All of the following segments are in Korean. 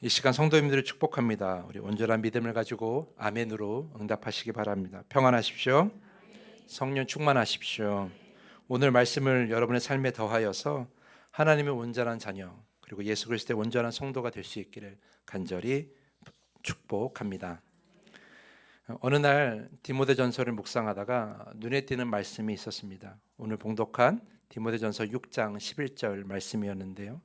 이 시간 성도님들을 축복합니다. 우리 온전한 믿음을 가지고 아멘으로 응답하시기 바랍니다. 평안하십시오. 성령 충만하십시오. 오늘 말씀을 여러분의 삶에 더하여서 하나님의 온전한 자녀 그리고 예수 그리스도의 온전한 성도가 될 수 있기를 간절히 축복합니다. 어느 날 디모데전서를 묵상하다가 눈에 띄는 말씀이 있었습니다. 오늘 봉독한 디모데전서 6장 11절 말씀이었는데요.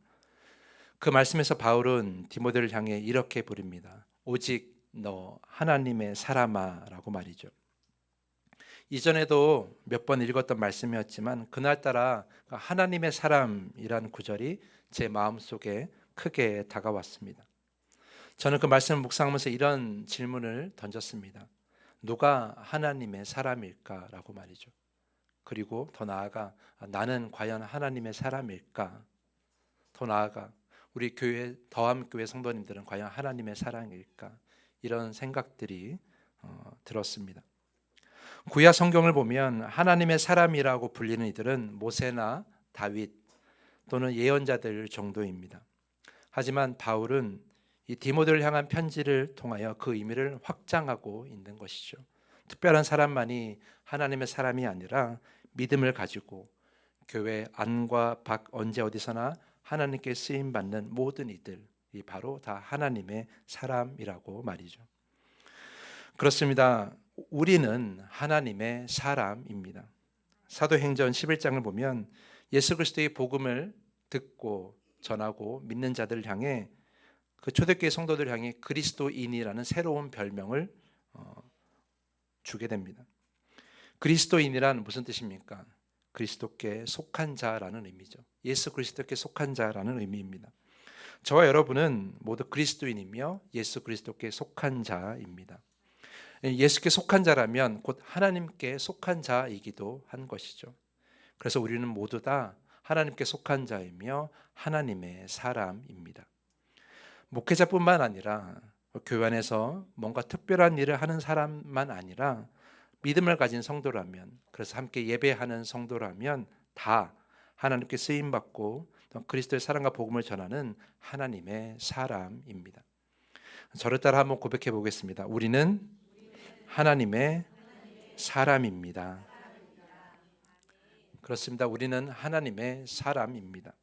그 말씀에서 바울은 디모데를 향해 이렇게 부릅니다. 오직 너 하나님의 사람아 라고 말이죠. 이전에도 몇 번 읽었던 말씀이었지만 그날따라 하나님의 사람이라는 구절이 제 마음속에 크게 다가왔습니다. 저는 그 말씀을 묵상하면서 이런 질문을 던졌습니다. 누가 하나님의 사람일까? 라고 말이죠. 그리고 더 나아가 나는 과연 하나님의 사람일까? 더 나아가 우리 교회 더함교회 성도님들은 과연 하나님의 사랑일까? 이런 생각들이 들었습니다. 구약 성경을 보면 하나님의 사람이라고 불리는 이들은 모세나 다윗 또는 예언자들 정도입니다. 하지만 바울은 이 디모데를 향한 편지를 통하여 그 의미를 확장하고 있는 것이죠. 특별한 사람만이 하나님의 사람이 아니라 믿음을 가지고 교회 안과 밖 언제 어디서나 하나님께 쓰임받는 모든 이들이 바로 다 하나님의 사람이라고 말이죠. 그렇습니다. 우리는 하나님의 사람입니다. 사도행전 11장을 보면 예수 그리스도의 복음을 듣고 전하고 믿는 자들을 향해 그 초대교회 성도들을 향해 그리스도인이라는 새로운 별명을 주게 됩니다. 그리스도인이란 무슨 뜻입니까? 그리스도께 속한 자라는 의미죠. 예수 그리스도께 속한 자라는 의미입니다. 저와 여러분은 모두 그리스도인이며 예수 그리스도께 속한 자입니다. 예수께 속한 자라면 곧 하나님께 속한 자이기도 한 것이죠. 그래서 우리는 모두 다 하나님께 속한 자이며 하나님의 사람입니다. 목회자뿐만 아니라 교회 안에서 뭔가 특별한 일을 하는 사람만 아니라 믿음을 가진 성도라면, 그래서 함께 예배하는 성도라면 다 하나님께 쓰임받고 그리스도의 사랑과 복음을 전하는 하나님의 사람입니다. 저를 따라 한번 고백해 보겠습니다. 우리는 하나님의 사람입니다. 그렇습니다. 우리는 하나님의 사람입니다.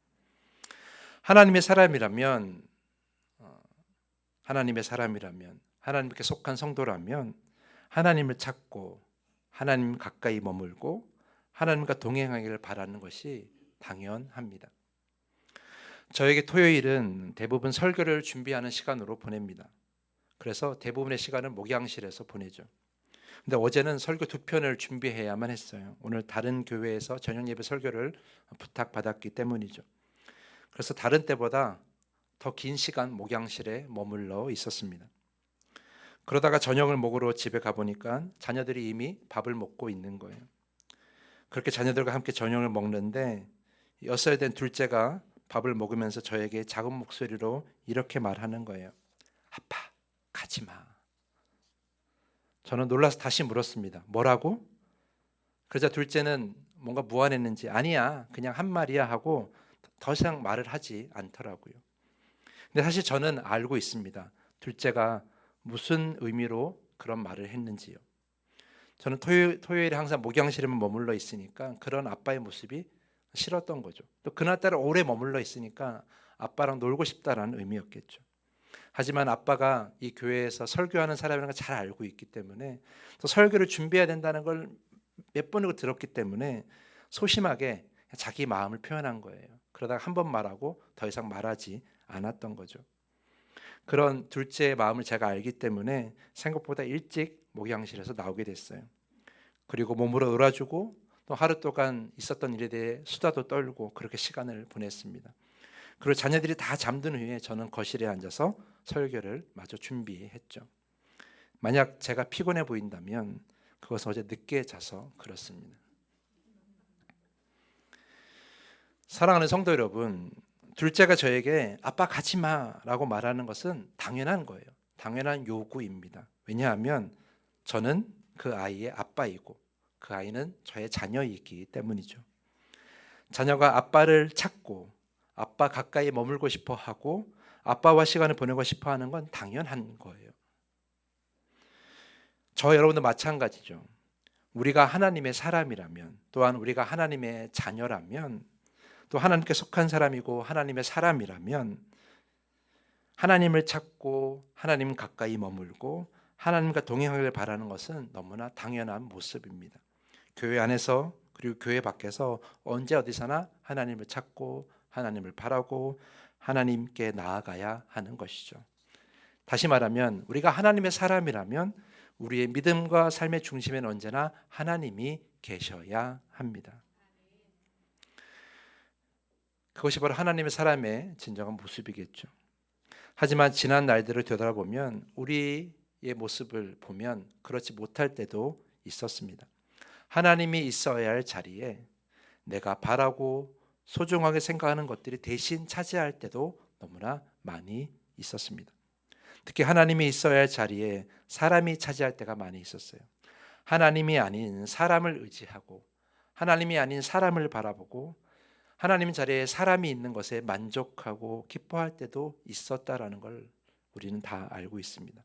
하나님의 사람이라면 하나님께 속한 성도라면 하나님을 찾고 하나님 가까이 머물고 하나님과 동행하기를 바라는 것이 당연합니다. 저에게 토요일은 대부분 설교를 준비하는 시간으로 보냅니다. 그래서 대부분의 시간을 목양실에서 보내죠. 근데 어제는 설교 2편을 준비해야만 했어요. 오늘 다른 교회에서 저녁 예배 설교를 부탁받았기 때문이죠. 그래서 다른 때보다 더 긴 시간 목양실에 머물러 있었습니다. 그러다가 저녁을 먹으러 집에 가보니까 자녀들이 이미 밥을 먹고 있는 거예요. 그렇게 자녀들과 함께 저녁을 먹는데 6살 된 둘째가 밥을 먹으면서 저에게 작은 목소리로 이렇게 말하는 거예요. 아빠, 가지 마. 저는 놀라서 다시 물었습니다. 뭐라고? 그러자 둘째는 뭔가 무안했는지 아니야, 그냥 한 말이야 하고 더 이상 말을 하지 않더라고요. 근데 사실 저는 알고 있습니다. 둘째가 무슨 의미로 그런 말을 했는지요. 저는 토요일에 항상 목양실에만 머물러 있으니까 그런 아빠의 모습이 싫었던 거죠. 또 그날따라 오래 머물러 있으니까 아빠랑 놀고 싶다라는 의미였겠죠. 하지만 아빠가 이 교회에서 설교하는 사람이라는 걸 잘 알고 있기 때문에 또 설교를 준비해야 된다는 걸 몇 번이고 들었기 때문에 소심하게 자기 마음을 표현한 거예요. 그러다가 한 번 말하고 더 이상 말하지 않았던 거죠. 그런 둘째의 마음을 제가 알기 때문에 생각보다 일찍 목양실에서 나오게 됐어요. 그리고 몸으로 놀아주고 또 하루 동안 있었던 일에 대해 수다도 떨고 그렇게 시간을 보냈습니다. 그리고 자녀들이 다 잠든 후에 저는 거실에 앉아서 설교를 마저 준비했죠. 만약 제가 피곤해 보인다면 그것은 어제 늦게 자서 그렇습니다. 사랑하는 성도 여러분, 둘째가 저에게 아빠 가지 마라고 말하는 것은 당연한 거예요. 당연한 요구입니다. 왜냐하면 저는 그 아이의 아빠이고 그 아이는 저의 자녀이기 때문이죠. 자녀가 아빠를 찾고 아빠 가까이 머물고 싶어 하고 아빠와 시간을 보내고 싶어 하는 건 당연한 거예요. 저 여러분도 마찬가지죠. 우리가 하나님의 사람이라면, 또한 우리가 하나님의 자녀라면, 또 하나님께 속한 사람이고 하나님의 사람이라면 하나님을 찾고 하나님 가까이 머물고 하나님과 동행하길 바라는 것은 너무나 당연한 모습입니다. 교회 안에서 그리고 교회 밖에서 언제 어디서나 하나님을 찾고 하나님을 바라고 하나님께 나아가야 하는 것이죠. 다시 말하면 우리가 하나님의 사람이라면 우리의 믿음과 삶의 중심에는 언제나 하나님이 계셔야 합니다. 그것이 바로 하나님의 사람의 진정한 모습이겠죠. 하지만 지난 날들을 되돌아보면 우리의 모습을 보면 그렇지 못할 때도 있었습니다. 하나님이 있어야 할 자리에 내가 바라고 소중하게 생각하는 것들이 대신 차지할 때도 너무나 많이 있었습니다. 특히 하나님이 있어야 할 자리에 사람이 차지할 때가 많이 있었어요. 하나님이 아닌 사람을 의지하고 하나님이 아닌 사람을 바라보고 하나님 자리에 사람이 있는 것에 만족하고 기뻐할 때도 있었다라는 걸 우리는 다 알고 있습니다.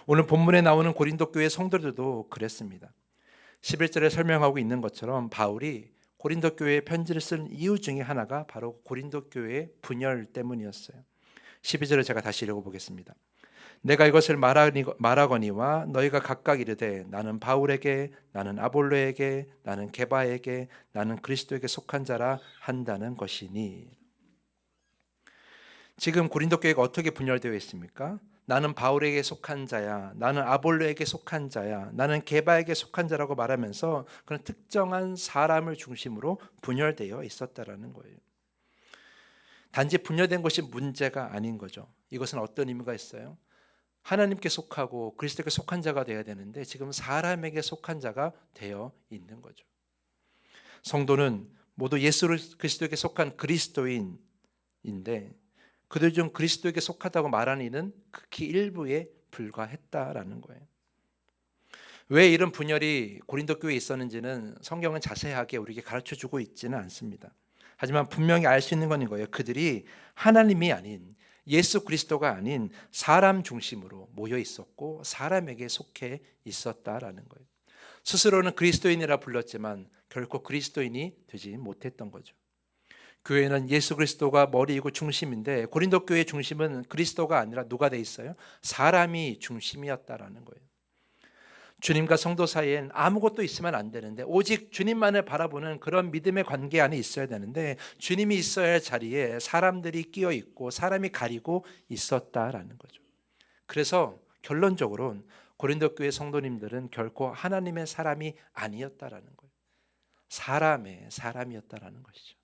오늘 본문에 나오는 고린도 교회 성도들도 그랬습니다. 11절에 설명하고 있는 것처럼 바울이 고린도 교회에 편지를 쓴 이유 중에 하나가 바로 고린도 교회의 분열 때문이었어요. 12절을 제가 다시 읽어보겠습니다. 내가 이것을 말하거니와 너희가 각각 이르되 나는 바울에게, 나는 아볼로에게, 나는 게바에게, 나는 그리스도에게 속한 자라 한다는 것이니. 지금 고린도 교회가 어떻게 분열되어 있습니까? 나는 바울에게 속한 자야, 나는 아볼로에게 속한 자야, 나는 게바에게 속한 자라고 말하면서 그런 특정한 사람을 중심으로 분열되어 있었다라는 거예요. 단지 분열된 것이 문제가 아닌 거죠. 이것은 어떤 의미가 있어요? 하나님께 속하고 그리스도께 속한 자가 되어야 되는데 지금 사람에게 속한 자가 되어 있는 거죠. 성도는 모두 예수 그리스도에게 속한 그리스도인인데 그들 중 그리스도에게 속하다고 말하는 이는 극히 일부에 불과했다라는 거예요. 왜 이런 분열이 고린도 교회에 있었는지는 성경은 자세하게 우리에게 가르쳐주고 있지는 않습니다. 하지만 분명히 알 수 있는 건 이거예요. 그들이 하나님이 아닌 예수 그리스도가 아닌 사람 중심으로 모여 있었고 사람에게 속해 있었다라는 거예요. 스스로는 그리스도인이라 불렀지만 결코 그리스도인이 되지 못했던 거죠. 교회는 예수 그리스도가 머리이고 중심인데 고린도 교회의 중심은 그리스도가 아니라 누가 돼 있어요? 사람이 중심이었다라는 거예요. 주님과 성도 사이엔 아무것도 있으면 안 되는데 오직 주님만을 바라보는 그런 믿음의 관계 안에 있어야 되는데 주님이 있어야 할 자리에 사람들이 끼어 있고 사람이 가리고 있었다라는 거죠. 그래서 결론적으로는 고린도 교회 성도님들은 결코 하나님의 사람이 아니었다라는 거예요. 사람의 사람이었다라는 것이죠.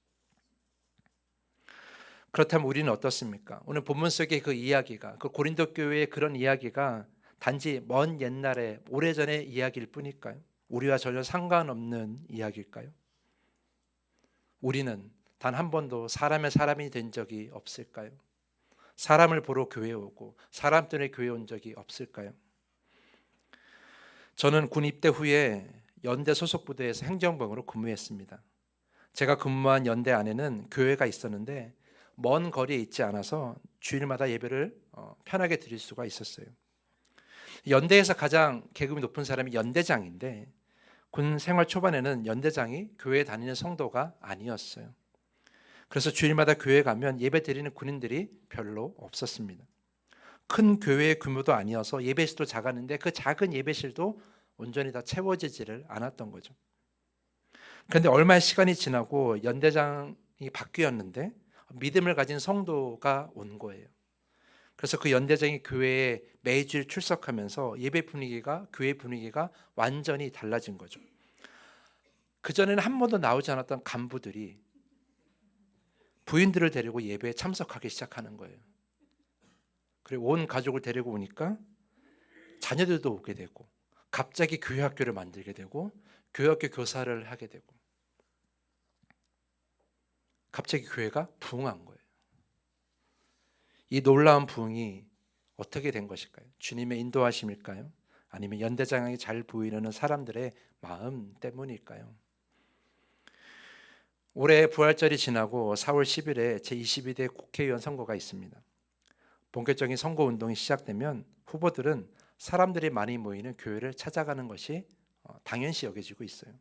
그렇다면 우리는 어떻습니까? 오늘 본문 속의 그 이야기가, 그 고린도 교회의 그런 이야기가 단지 먼 옛날에 오래전의 이야기일 뿐일까요? 우리와 전혀 상관없는 이야기일까요? 우리는 단 한 번도 사람의 사람이 된 적이 없을까요? 사람을 보러 교회에 오고 사람 때문에 교회에 온 적이 없을까요? 저는 군 입대 후에 연대 소속 부대에서 행정병으로 근무했습니다. 제가 근무한 연대 안에는 교회가 있었는데 먼 거리에 있지 않아서 주일마다 예배를 편하게 드릴 수가 있었어요. 연대에서 가장 계급이 높은 사람이 연대장인데 군 생활 초반에는 연대장이 교회에 다니는 성도가 아니었어요. 그래서 주일마다 교회 가면 예배 드리는 군인들이 별로 없었습니다. 큰 교회의 규모도 아니어서 예배실도 작았는데 그 작은 예배실도 온전히 다 채워지지를 않았던 거죠. 그런데 얼마의 시간이 지나고 연대장이 바뀌었는데 믿음을 가진 성도가 온 거예요. 그래서 그 연대장이 교회에 매주일 출석하면서 예배 분위기가, 교회 분위기가 완전히 달라진 거죠. 그전에는 한 번도 나오지 않았던 간부들이 부인들을 데리고 예배에 참석하기 시작하는 거예요. 그리고 온 가족을 데리고 오니까 자녀들도 오게 되고 갑자기 교회 학교를 만들게 되고 교회 학교 교사를 하게 되고 갑자기 교회가 부흥한 거예요. 이 놀라운 부흥이 어떻게 된 것일까요? 주님의 인도하심일까요? 아니면 연대장에게 잘 보이려는 사람들의 마음 때문일까요? 올해 부활절이 지나고 4월 10일에 제22대 국회의원 선거가 있습니다. 본격적인 선거 운동이 시작되면 후보들은 사람들이 많이 모이는 교회를 찾아가는 것이 당연시 여겨지고 있어요.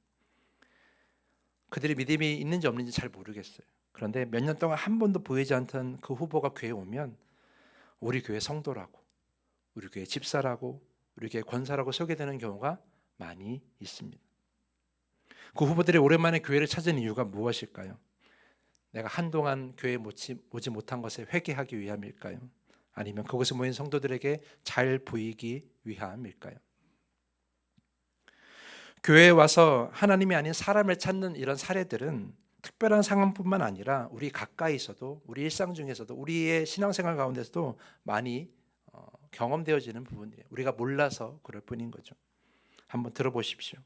그들이 믿음이 있는지 없는지 잘 모르겠어요. 그런데 몇 년 동안 한 번도 보이지 않던 그 후보가 교회에 오면 우리 교회 성도라고, 우리 교회 집사라고, 우리 교회 권사라고 소개되는 경우가 많이 있습니다. 그 후보들이 오랜만에 교회를 찾은 이유가 무엇일까요? 내가 한동안 교회에 오지 못한 것에 회개하기 위함일까요? 아니면 그곳에 모인 성도들에게 잘 보이기 위함일까요? 교회에 와서 하나님이 아닌 사람을 찾는 이런 사례들은 특별한 상황뿐만 아니라 우리 가까이서도, 우리 일상 중에서도, 우리의 신앙생활 가운데서도 많이 경험되어지는 부분이에요. 우리가 몰라서 그럴 뿐인 거죠. 한번 들어보십시오.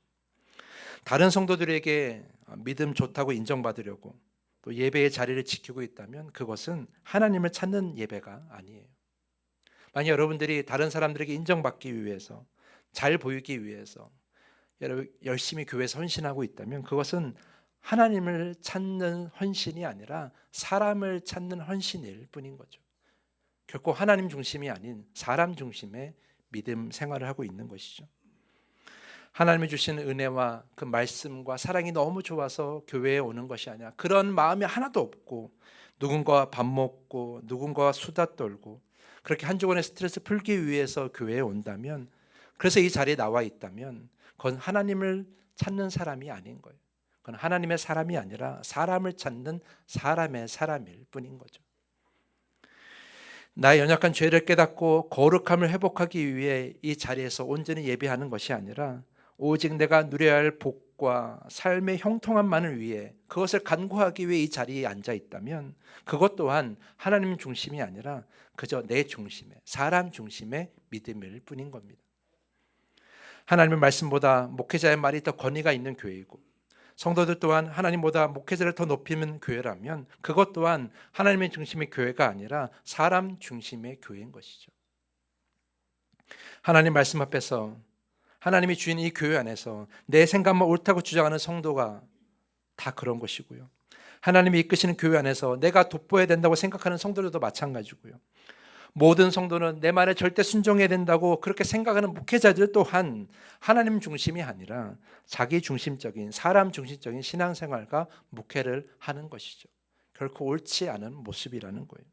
다른 성도들에게 믿음 좋다고 인정받으려고 또 예배의 자리를 지키고 있다면 그것은 하나님을 찾는 예배가 아니에요. 만약 여러분들이 다른 사람들에게 인정받기 위해서, 잘 보이기 위해서 열심히 교회에서 헌신하고 있다면 그것은 하나님을 찾는 헌신이 아니라 사람을 찾는 헌신일 뿐인 거죠. 결코 하나님 중심이 아닌 사람 중심의 믿음 생활을 하고 있는 것이죠. 하나님이 주신 은혜와 그 말씀과 사랑이 너무 좋아서 교회에 오는 것이 아니라 그런 마음이 하나도 없고 누군가와 밥 먹고 누군가와 수다 떨고 그렇게 한 주간의 스트레스 풀기 위해서 교회에 온다면, 그래서 이 자리에 나와 있다면 그건 하나님을 찾는 사람이 아닌 거예요. 그건 하나님의 사람이 아니라 사람을 찾는 사람의 사람일 뿐인 거죠. 나의 연약한 죄를 깨닫고 거룩함을 회복하기 위해 이 자리에서 온전히 예배하는 것이 아니라 오직 내가 누려야 할 복과 삶의 형통함만을 위해, 그것을 간구하기 위해 이 자리에 앉아 있다면 그것 또한 하나님 중심이 아니라 그저 내 중심의, 사람 중심의 믿음일 뿐인 겁니다. 하나님의 말씀보다 목회자의 말이 더 권위가 있는 교회이고 성도들 또한 하나님보다 목회자를 더 높이는 교회라면 그것 또한 하나님의 중심의 교회가 아니라 사람 중심의 교회인 것이죠. 하나님 말씀 앞에서, 하나님이 주인 이 교회 안에서 내 생각만 옳다고 주장하는 성도가 다 그런 것이고요. 하나님이 이끄시는 교회 안에서 내가 돋보여야 된다고 생각하는 성도들도 마찬가지고요. 모든 성도는 내 말에 절대 순종해야 된다고 그렇게 생각하는 목회자들 또한 하나님 중심이 아니라 자기 중심적인, 사람 중심적인 신앙생활과 목회를 하는 것이죠. 결코 옳지 않은 모습이라는 거예요.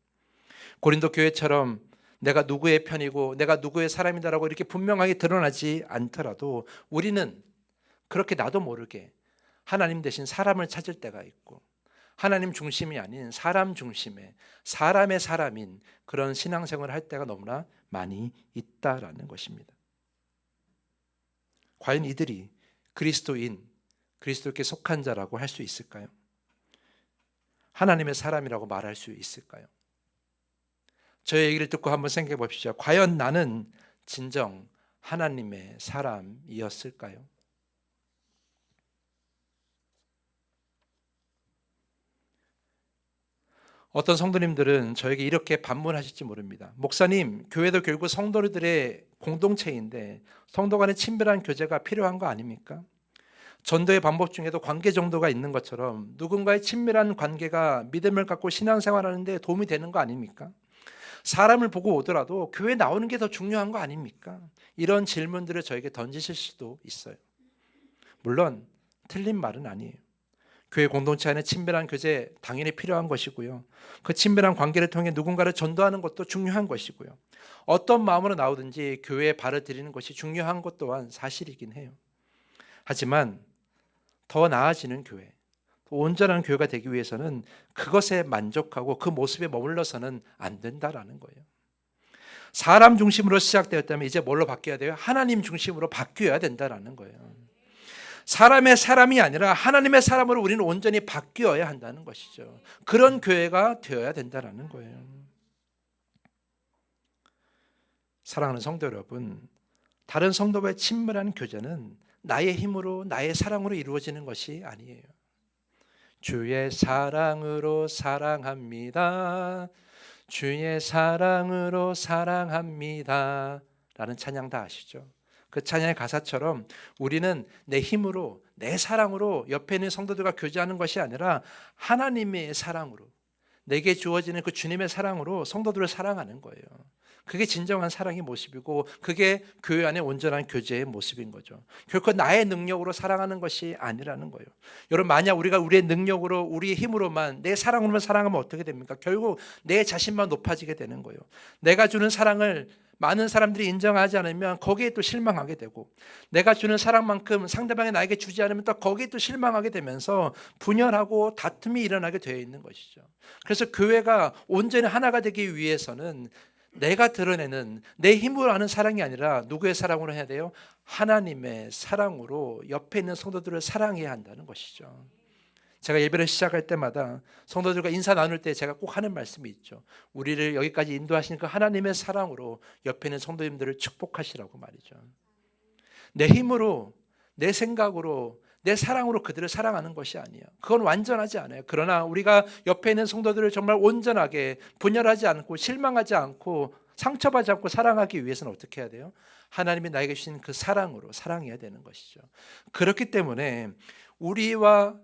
고린도 교회처럼 내가 누구의 편이고 내가 누구의 사람이다라고 이렇게 분명하게 드러나지 않더라도 우리는 그렇게 나도 모르게 하나님 대신 사람을 찾을 때가 있고 하나님 중심이 아닌 사람 중심의, 사람의 사람인 그런 신앙생활을 할 때가 너무나 많이 있다라는 것입니다. 과연 이들이 그리스도인, 그리스도께 속한 자라고 할 수 있을까요? 하나님의 사람이라고 말할 수 있을까요? 저의 얘기를 듣고 한번 생각해 봅시다. 과연 나는 진정 하나님의 사람이었을까요? 어떤 성도님들은 저에게 이렇게 반문하실지 모릅니다. 목사님, 교회도 결국 성도들의 공동체인데 성도 간의 친밀한 교제가 필요한 거 아닙니까? 전도의 방법 중에도 관계 정도가 있는 것처럼 누군가의 친밀한 관계가 믿음을 갖고 신앙생활하는 데 도움이 되는 거 아닙니까? 사람을 보고 오더라도 교회 나오는 게 더 중요한 거 아닙니까? 이런 질문들을 저에게 던지실 수도 있어요. 물론 틀린 말은 아니에요. 교회 공동체 안에 친밀한 교제 당연히 필요한 것이고요. 그 친밀한 관계를 통해 누군가를 전도하는 것도 중요한 것이고요. 어떤 마음으로 나오든지 교회에 발을 들이는 것이 중요한 것 또한 사실이긴 해요. 하지만 더 나아지는 교회, 더 온전한 교회가 되기 위해서는 그것에 만족하고 그 모습에 머물러서는 안 된다라는 거예요. 사람 중심으로 시작되었다면 이제 뭘로 바뀌어야 돼요? 하나님 중심으로 바뀌어야 된다라는 거예요. 사람의 사람이 아니라 하나님의 사람으로 우리는 온전히 바뀌어야 한다는 것이죠. 그런 교회가 되어야 된다는 거예요. 사랑하는 성도 여러분, 다른 성도와의 친밀한 교제는 나의 힘으로, 나의 사랑으로 이루어지는 것이 아니에요. 주의 사랑으로 사랑합니다. 주의 사랑으로 사랑합니다. 라는 찬양 다 아시죠? 그 찬양의 가사처럼 우리는 내 힘으로, 내 사랑으로 옆에 있는 성도들과 교제하는 것이 아니라 하나님의 사랑으로, 내게 주어지는 그 주님의 사랑으로 성도들을 사랑하는 거예요. 그게 진정한 사랑의 모습이고 그게 교회 안에 온전한 교제의 모습인 거죠. 결코 나의 능력으로 사랑하는 것이 아니라는 거예요. 여러분, 만약 우리가 우리의 능력으로 우리의 힘으로만 내 사랑으로만 사랑하면 어떻게 됩니까? 결국 내 자신만 높아지게 되는 거예요. 내가 주는 사랑을 많은 사람들이 인정하지 않으면 거기에 또 실망하게 되고, 내가 주는 사랑만큼 상대방이 나에게 주지 않으면 또 거기에 또 실망하게 되면서 분열하고 다툼이 일어나게 되어 있는 것이죠. 그래서 교회가 온전히 하나가 되기 위해서는 내가 드러내는 내 힘으로 하는 사랑이 아니라 누구의 사랑으로 해야 돼요? 하나님의 사랑으로 옆에 있는 성도들을 사랑해야 한다는 것이죠. 제가 예배를 시작할 때마다 성도들과 인사 나눌 때 제가 꼭 하는 말씀이 있죠. 우리를 여기까지 인도하신 그 하나님의 사랑으로 옆에 있는 성도님들을 축복하시라고 말이죠. 내 힘으로, 내 생각으로, 내 사랑으로 그들을 사랑하는 것이 아니에요. 그건 완전하지 않아요. 그러나 우리가 옆에 있는 성도들을 정말 온전하게 분열하지 않고 실망하지 않고 상처받지 않고 사랑하기 위해서는 어떻게 해야 돼요? 하나님이 나에게 주신 그 사랑으로 사랑해야 되는 것이죠. 그렇기 때문에 우리와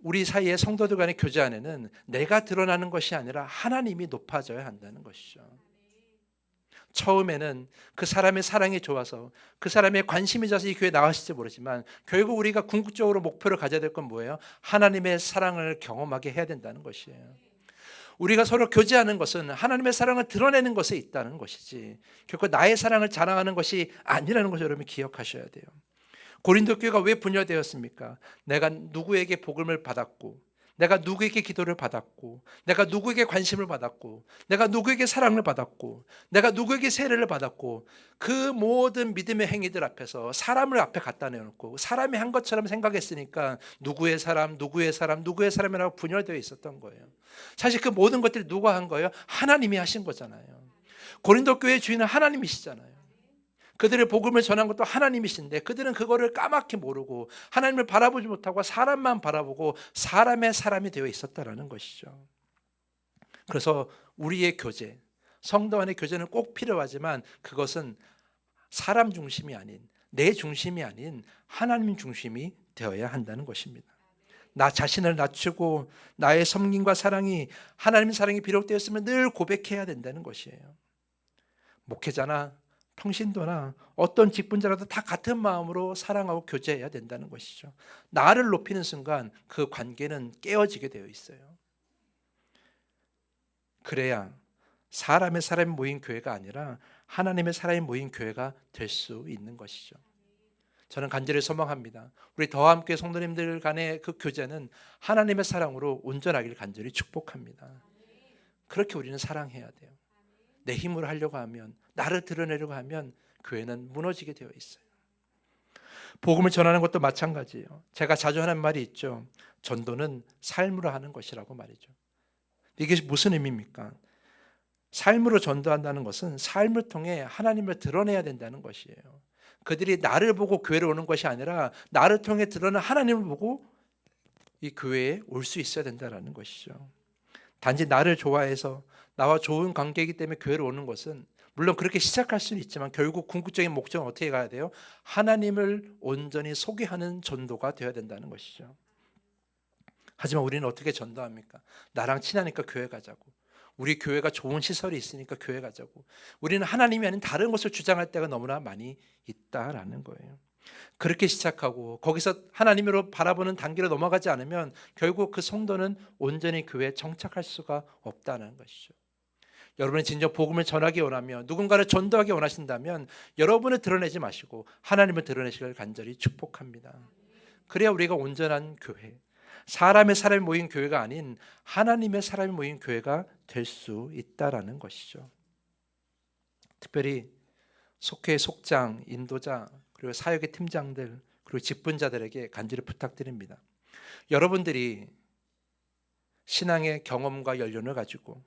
우리 사이의 성도들 간의 교제 안에는 내가 드러나는 것이 아니라 하나님이 높아져야 한다는 것이죠. 처음에는 그 사람의 사랑이 좋아서 그 사람의 관심이 져서 이 교회에 나왔을지 모르지만 결국 우리가 궁극적으로 목표를 가져야 될 건 뭐예요? 하나님의 사랑을 경험하게 해야 된다는 것이에요. 우리가 서로 교제하는 것은 하나님의 사랑을 드러내는 것에 있다는 것이지 결코 나의 사랑을 자랑하는 것이 아니라는 것을 여러분이 기억하셔야 돼요. 고린도 교회가 왜 분열되었습니까? 내가 누구에게 복음을 받았고, 내가 누구에게 기도를 받았고, 내가 누구에게 관심을 받았고, 내가 누구에게 사랑을 받았고, 내가 누구에게 세례를 받았고, 그 모든 믿음의 행위들 앞에서 사람을 앞에 갖다 내놓고 사람이 한 것처럼 생각했으니까 누구의 사람, 누구의 사람, 누구의 사람이라고 분열되어 있었던 거예요. 사실 그 모든 것들이 누가 한 거예요? 하나님이 하신 거잖아요. 고린도 교회의 주인은 하나님이시잖아요. 그들의 복음을 전한 것도 하나님이신데 그들은 그거를 까맣게 모르고 하나님을 바라보지 못하고 사람만 바라보고 사람의 사람이 되어 있었다라는 것이죠. 그래서 우리의 교제, 성도 안의 교제는 꼭 필요하지만 그것은 사람 중심이 아닌, 내 중심이 아닌 하나님 중심이 되어야 한다는 것입니다. 나 자신을 낮추고 나의 섬김과 사랑이 하나님의 사랑이 비롯되었으면 늘 고백해야 된다는 것이에요. 목회자나 평신도나 어떤 직분자라도 다 같은 마음으로 사랑하고 교제해야 된다는 것이죠. 나를 높이는 순간 그 관계는 깨어지게 되어 있어요. 그래야 사람이 모인 교회가 아니라 하나님의 사람이 모인 교회가 될 수 있는 것이죠. 저는 간절히 소망합니다. 우리 더 함께 성도님들 간의 그 교제는 하나님의 사랑으로 온전하기를 간절히 축복합니다. 그렇게 우리는 사랑해야 돼요. 내 힘으로 하려고 하면, 나를 드러내려고 하면 교회는 무너지게 되어 있어요. 복음을 전하는 것도 마찬가지예요. 제가 자주 하는 말이 있죠. 전도는 삶으로 하는 것이라고 말이죠. 이게 무슨 의미입니까? 삶으로 전도한다는 것은 삶을 통해 하나님을 드러내야 된다는 것이에요. 그들이 나를 보고 교회로 오는 것이 아니라 나를 통해 드러난 하나님을 보고 이 교회에 올 수 있어야 된다는 것이죠. 단지 나를 좋아해서 나와 좋은 관계이기 때문에 교회로 오는 것은 물론 그렇게 시작할 수는 있지만 결국 궁극적인 목적은 어떻게 가야 돼요? 하나님을 온전히 소개하는 전도가 되어야 된다는 것이죠. 하지만 우리는 어떻게 전도합니까? 나랑 친하니까 교회 가자고, 우리 교회가 좋은 시설이 있으니까 교회 가자고, 우리는 하나님이 아닌 다른 것을 주장할 때가 너무나 많이 있다라는 거예요. 그렇게 시작하고 거기서 하나님으로 바라보는 단계로 넘어가지 않으면 결국 그 성도는 온전히 교회에 정착할 수가 없다는 것이죠. 여러분이 진정 복음을 전하기 원하며 누군가를 전도하기 원하신다면 여러분을 드러내지 마시고 하나님을 드러내시길 간절히 축복합니다. 그래야 우리가 온전한 교회, 사람이 모인 교회가 아닌 하나님의 사람이 모인 교회가 될 수 있다라는 것이죠. 특별히 속회, 속장, 인도자, 그리고 사역의 팀장들, 그리고 직분자들에게 간절히 부탁드립니다. 여러분들이 신앙의 경험과 연륜을 가지고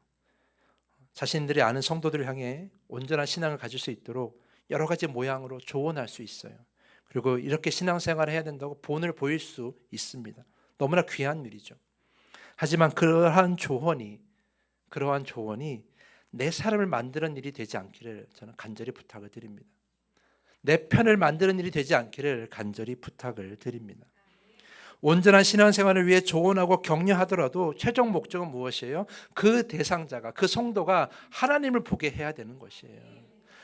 자신들이 아는 성도들을 향해 온전한 신앙을 가질 수 있도록 여러 가지 모양으로 조언할 수 있어요. 그리고 이렇게 신앙생활을 해야 된다고 본을 보일 수 있습니다. 너무나 귀한 일이죠. 하지만 그러한 조언이 내 사람을 만드는 일이 되지 않기를 저는 간절히 부탁을 드립니다. 내 편을 만드는 일이 되지 않기를 간절히 부탁을 드립니다. 온전한 신앙생활을 위해 조언하고 격려하더라도 최종 목적은 무엇이에요? 그 대상자가, 그 성도가 하나님을 보게 해야 되는 것이에요.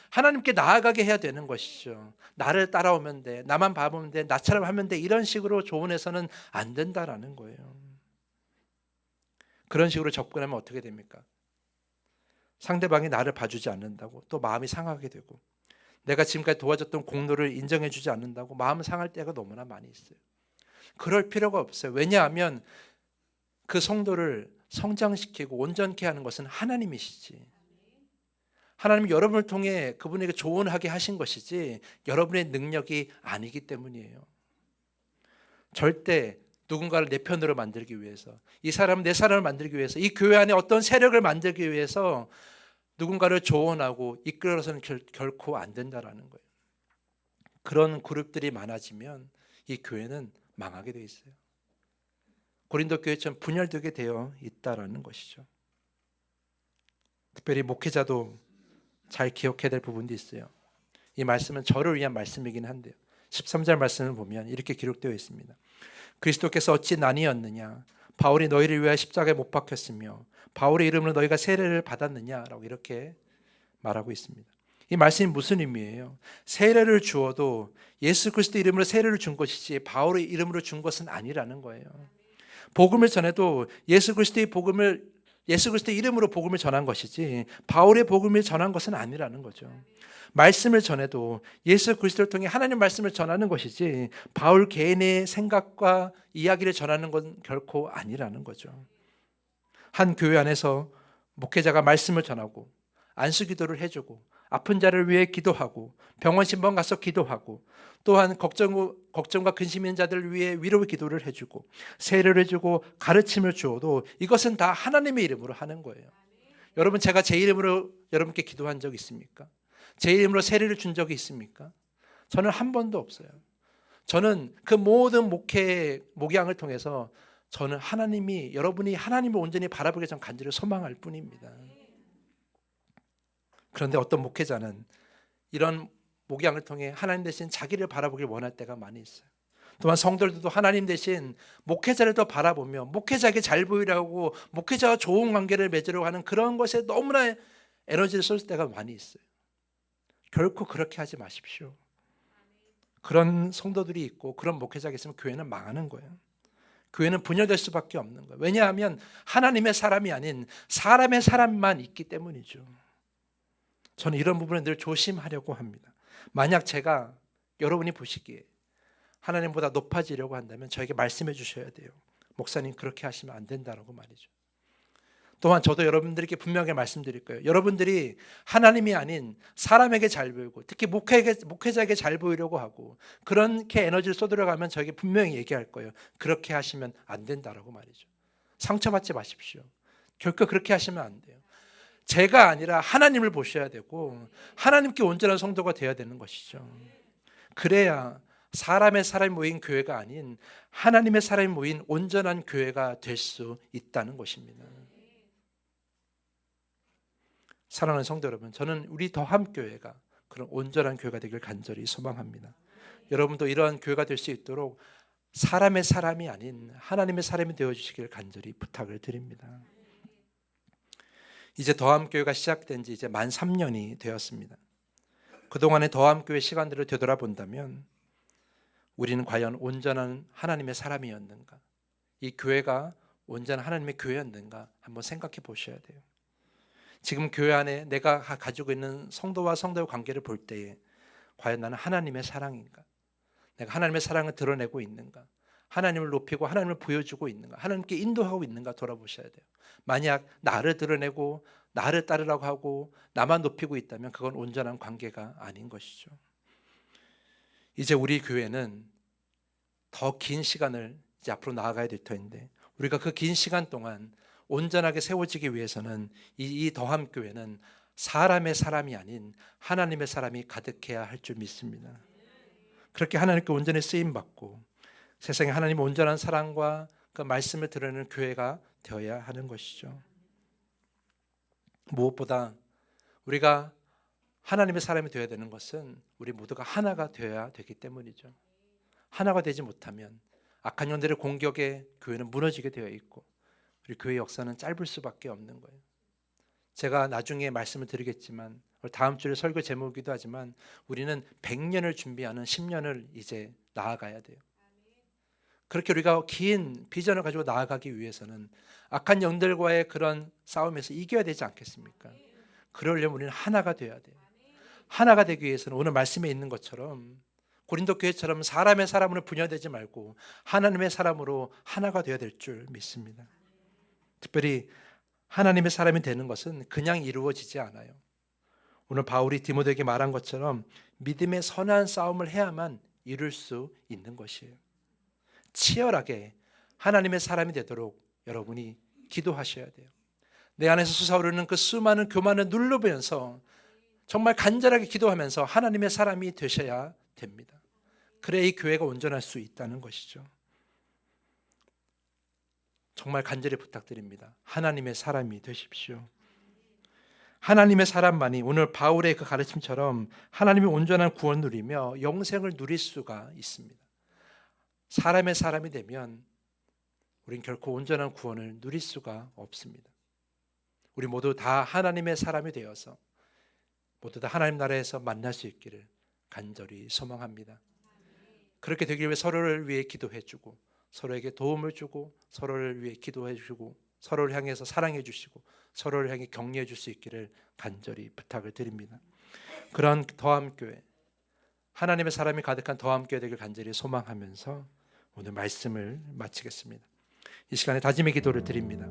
하나님께 나아가게 해야 되는 것이죠. 나를 따라오면 돼, 나만 봐보면 돼, 나처럼 하면 돼, 이런 식으로 조언해서는 안 된다라는 거예요. 그런 식으로 접근하면 어떻게 됩니까? 상대방이 나를 봐주지 않는다고 또 마음이 상하게 되고, 내가 지금까지 도와줬던 공로를 인정해주지 않는다고 마음 상할 때가 너무나 많이 있어요. 그럴 필요가 없어요. 왜냐하면 그 성도를 성장시키고 온전케 하는 것은 하나님이시지. 하나님이 여러분을 통해 그분에게 조언하게 하신 것이지 여러분의 능력이 아니기 때문이에요. 절대 누군가를 내 편으로 만들기 위해서, 이 사람은 내 사람을 만들기 위해서, 이 교회 안에 어떤 세력을 만들기 위해서 누군가를 조언하고 이끌어서는 결코 안 된다라는 거예요. 그런 그룹들이 많아지면 이 교회는 망하게 돼 있어요. 고린도 교회처럼 분열되게 되어 있다라는 것이죠. 특별히 목회자도 잘 기억해야 될 부분도 있어요. 이 말씀은 저를 위한 말씀이긴 한데요. 13절 말씀을 보면 이렇게 기록되어 있습니다. 그리스도께서 어찌 난이었느냐? 바울이 너희를 위하여 십자가에 못 박혔으며 바울의 이름으로 너희가 세례를 받았느냐라고 이렇게 말하고 있습니다. 이 말씀이 무슨 의미예요? 세례를 주어도 예수 그리스도 이름으로 세례를 준 것이지 바울의 이름으로 준 것은 아니라는 거예요. 복음을 전해도 예수 그리스도의 이름으로 복음을 전한 것이지 바울의 복음을 전한 것은 아니라는 거죠. 말씀을 전해도 예수 그리스도를 통해 하나님 말씀을 전하는 것이지 바울 개인의 생각과 이야기를 전하는 건 결코 아니라는 거죠. 한 교회 안에서 목회자가 말씀을 전하고 안수기도를 해주고 아픈 자를 위해 기도하고 병원 신방 가서 기도하고 또한 걱정과 근심 있는 자들을 위해 위로의 기도를 해주고 세례를 해주고 가르침을 주어도 이것은 다 하나님의 이름으로 하는 거예요. 여러분, 제가 제 이름으로 여러분께 기도한 적 있습니까? 제 이름으로 세례를 준 적이 있습니까? 저는 한 번도 없어요. 저는 그 모든 목양을 통해서 저는 여러분이 하나님을 온전히 바라보게 전 간절히 소망할 뿐입니다. 그런데 어떤 목회자는 이런 목양을 통해 하나님 대신 자기를 바라보길 원할 때가 많이 있어요. 또한 성도들도 하나님 대신 목회자를 더 바라보며 목회자에게 잘 보이려고 목회자와 좋은 관계를 맺으려고 하는 그런 것에 너무나 에너지를 쏠 때가 많이 있어요. 결코 그렇게 하지 마십시오. 그런 성도들이 있고 그런 목회자가 있으면 교회는 망하는 거예요. 교회는 분열될 수밖에 없는 거예요. 왜냐하면 하나님의 사람이 아닌 사람의 사람만 있기 때문이죠. 저는 이런 부분을 늘 조심하려고 합니다. 만약 제가 여러분이 보시기에 하나님보다 높아지려고 한다면 저에게 말씀해 주셔야 돼요. 목사님, 그렇게 하시면 안 된다라고 말이죠. 또한 저도 여러분들에게 분명하게 말씀드릴 거예요. 여러분들이 하나님이 아닌 사람에게 잘 보이고 특히 목회자에게 잘 보이려고 하고 그렇게 에너지를 쏟으려가면 저에게 분명히 얘기할 거예요. 그렇게 하시면 안 된다라고 말이죠. 상처받지 마십시오. 결코 그렇게 하시면 안 돼요. 제가 아니라 하나님을 보셔야 되고 하나님께 온전한 성도가 되어야 되는 것이죠. 그래야 사람의 사람이 모인 교회가 아닌 하나님의 사람이 모인 온전한 교회가 될 수 있다는 것입니다. 사랑하는 성도 여러분, 저는 우리 더함교회가 그런 온전한 교회가 되길 간절히 소망합니다. 여러분도 이러한 교회가 될 수 있도록 사람의 사람이 아닌 하나님의 사람이 되어주시길 간절히 부탁을 드립니다. 이제 더함교회가 시작된 지 이제 만 3년이 되었습니다. 그동안의 더함교회 시간들을 되돌아본다면 우리는 과연 온전한 하나님의 사람이었는가? 이 교회가 온전한 하나님의 교회였는가? 한번 생각해 보셔야 돼요. 지금 교회 안에 내가 가지고 있는 성도와 성도의 관계를 볼 때에 과연 나는 하나님의 사랑인가? 내가 하나님의 사랑을 드러내고 있는가? 하나님을 높이고 하나님을 보여주고 있는가? 하나님께 인도하고 있는가 돌아보셔야 돼요. 만약 나를 드러내고 나를 따르라고 하고 나만 높이고 있다면 그건 온전한 관계가 아닌 것이죠. 이제 우리 교회는 더 긴 시간을 이제 앞으로 나아가야 될 터인데 우리가 그 긴 시간 동안 온전하게 세워지기 위해서는 이 더함교회는 사람의 사람이 아닌 하나님의 사람이 가득해야 할 줄 믿습니다. 그렇게 하나님께 온전히 쓰임받고 세상에 하나님의 온전한 사랑과 그 말씀을 드러내는 교회가 되어야 하는 것이죠. 무엇보다 우리가 하나님의 사람이 되어야 되는 것은 우리 모두가 하나가 되어야 되기 때문이죠. 하나가 되지 못하면 악한 영들의 공격에 교회는 무너지게 되어 있고 우리 교회 역사는 짧을 수밖에 없는 거예요. 제가 나중에 말씀을 드리겠지만 다음 주에 설교 제목이기도 하지만 우리는 100년을 준비하는 10년을 이제 나아가야 돼요. 그렇게 우리가 긴 비전을 가지고 나아가기 위해서는 악한 영들과의 그런 싸움에서 이겨야 되지 않겠습니까? 그러려면 우리는 하나가 되어야 돼요. 하나가 되기 위해서는 오늘 말씀에 있는 것처럼 고린도 교회처럼 사람의 사람으로 분열되지 말고 하나님의 사람으로 하나가 되어야 될 줄 믿습니다. 특별히 하나님의 사람이 되는 것은 그냥 이루어지지 않아요. 오늘 바울이 디모데에게 말한 것처럼 믿음의 선한 싸움을 해야만 이룰 수 있는 것이에요. 치열하게 하나님의 사람이 되도록 여러분이 기도하셔야 돼요. 내 안에서 솟아오르는 그 수많은 교만을 누르면서 정말 간절하게 기도하면서 하나님의 사람이 되셔야 됩니다. 그래야 이 교회가 온전할 수 있다는 것이죠. 정말 간절히 부탁드립니다. 하나님의 사람이 되십시오. 하나님의 사람만이 오늘 바울의 그 가르침처럼 하나님의 온전한 구원을 누리며 영생을 누릴 수가 있습니다. 사람의 사람이 되면 우린 결코 온전한 구원을 누릴 수가 없습니다. 우리 모두 다 하나님의 사람이 되어서 모두 다 하나님 나라에서 만날 수 있기를 간절히 소망합니다. 그렇게 되기 위해 서로를 위해 기도해주고 서로에게 도움을 주고 서로를 위해 기도해주고 서로를 향해서 사랑해 주시고 서로를 향해 격려해 줄 수 있기를 간절히 부탁을 드립니다. 그런 더함교회, 하나님의 사람이 가득한 더함교회 되길 간절히 소망하면서 오늘 말씀을 마치겠습니다. 이 시간에 다짐의 기도를 드립니다.